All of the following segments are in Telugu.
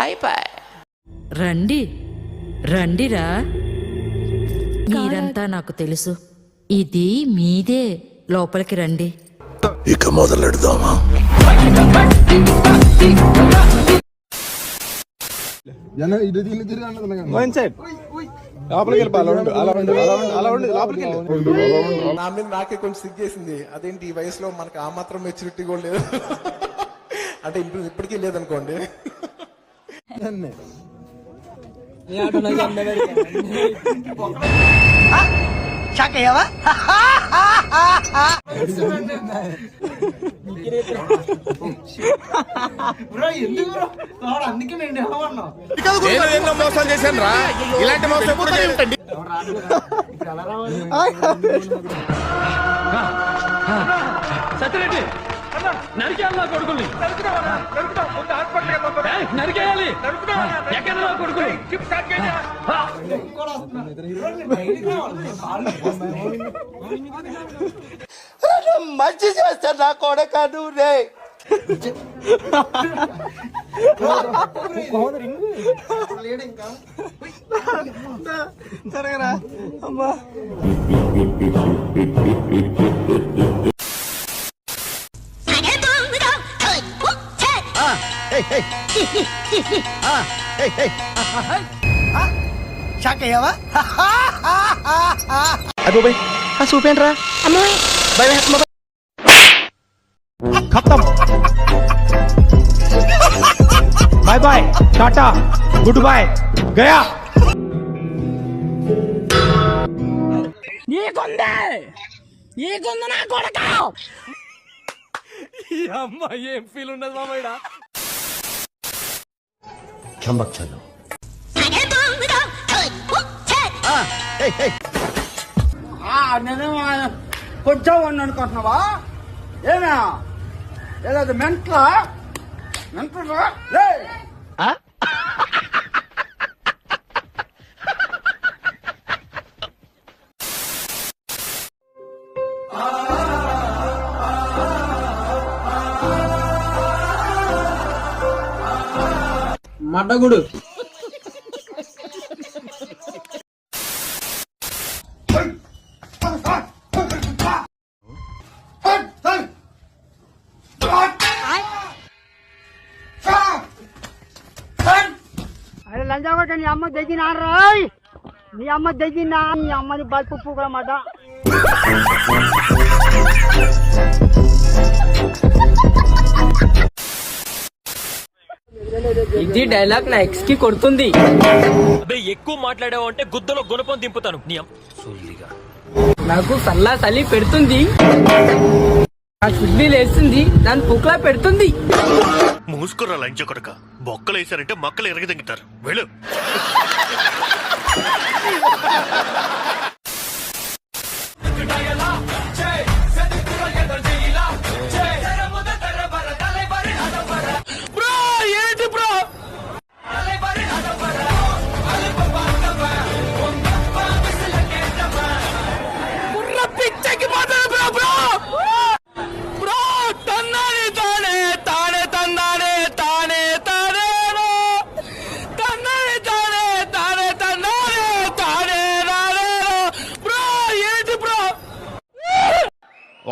అయిపోయి. రండి రండిరా, మీరంతా నాకు తెలుసు, ఇది మీదే, లోపలికి రండి. ఇక మొదలెడదామా? నా మీద నాకే కొంచెం సిగ్గేసింది. అదేంటి ఈ వయసులో మనకు ఆ మాత్రం మెచ్యూరిటీ కూడా లేదు. అంటే ఇప్పటికీ లేదనుకోండి. మోసం చేశాను రా, ఇలాంటి మోసం ఎప్పుడు చేయకండి. సత్యరెడ్డి నరికేయాలి నా కొడుకుని, నరికేయాలి ఎక్కడ నా కొడుకుని. మంచి చేస్తాను నా కొడక నువ్వే. సరేరా అమ్మా. షాక్ అయ్యావా? అబ్బాయి చూపేంట్రా ఖతం. Bye bye, tata, good boy, గయా. నీకుంది నా కొడక. ఈ అమ్మాయి ఏం ఫీల్ ఉండదు మామయ్య. చంబక్షలు నేను కొంచెం వాడిని అనుకుంటున్నావా? ఏనా ఏదో మెంట్లా మెంట్లా? మడ్డగుడు అరే లంజాగొట్ట, నీ అమ్మ దగ్గినా రాయ్, నీ అమ్మ దగ్గినా, నీ అమ్మని బల్పు పూకలమాట. ఇది డైలాగ్ నా ఎక్స్ కి కొడుతుంది. అబ్బే ఎక్కువ మాట్లాడావు అంటే గుద్దలో గుణపం దింపుతాను. నాకు సల్లా సలి పెడుతుంది, నా శుద్ధి లేస్తుంది, దాని పుక్లా పెడుతుంది. మూసుకురా లంచ కొడక, బొక్కలు వేసారంటే మొక్కలు ఎరగదెంగుతారు. వెళ్ళు.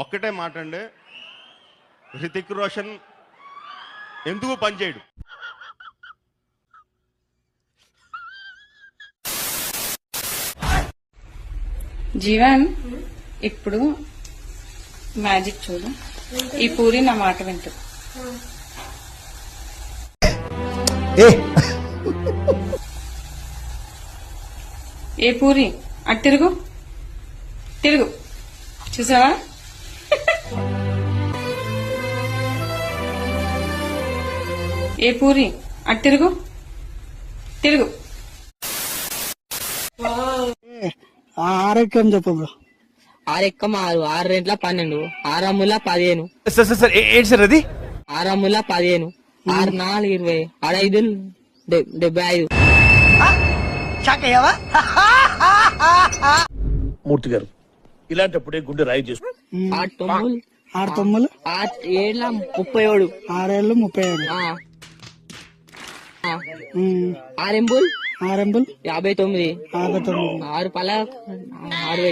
ఒక్కటే మాట అండి, హృతిక్ రోషన్ ఎందుకు పనిచేయడు? జీవన్, ఇప్పుడు మ్యాజిక్ చూడు. ఈ పూరి నా మాట వింటు. ఏ పూరి అటు తిరుగు, తిరుగు, చూసావా? ఏ పూరి అటు తిరుగు, తిరుగు. ఆరోగ్యం చెప్పు బ్రో. 6 ఎక్కం 6, 6 రెంట్ల 12, 6 అమ్ముల 15, ఏంటి సార్ అది? 6 అమ్ముల 15, 6 4 20, 6 5 75. షాక్ అయ్యావా? మూర్తి గారు, ఇలాంటప్పుడే గుండె రాయి చేసు. 8 తొమ్ములు, 6 తొమ్మిది, 8 7 37, 6 ఏళ్ళు 37. ఆరెంబుల్ 59 59 6 పల 60.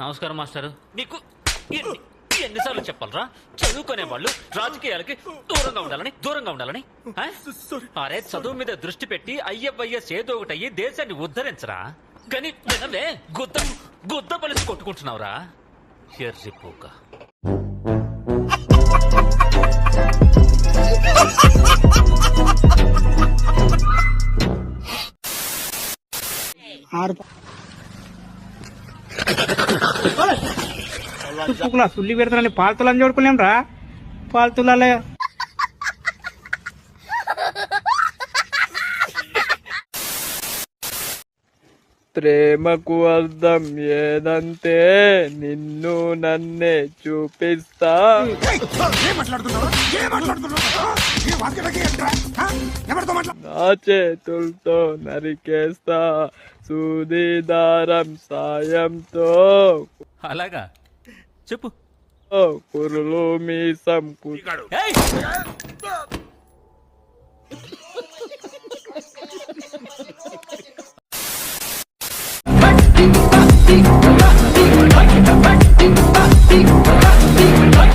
నమస్కారం మాస్టర్. నీకు ఎన్నిసార్లు చెప్పాలరా చదువుకునే వాళ్ళు రాజకీయాలకి దూరంగా ఉండాలని ఆ? అరే చదువు మీద దృష్టి పెట్టి అయ్యవయ్యస్ ఏదో ఒకటి అయ్యి దేశాన్ని ఉద్ధరించరా. కానీ వినలే గుద్ద పలిసి కొట్టుకుంటున్నావురా ఎర్రిపోక. సుల్లి పెడతానని పాలతులని చూడుకోలేం రా పాలతులే. ప్రేమకు అర్థం ఏదంటే నిన్ను నన్నే చూపిస్తా. నా చేతులతో నరికేస్తా సూదిదారం సాయంతో. అలాగా చెప్పు. కురులు మీసం ఏయ్!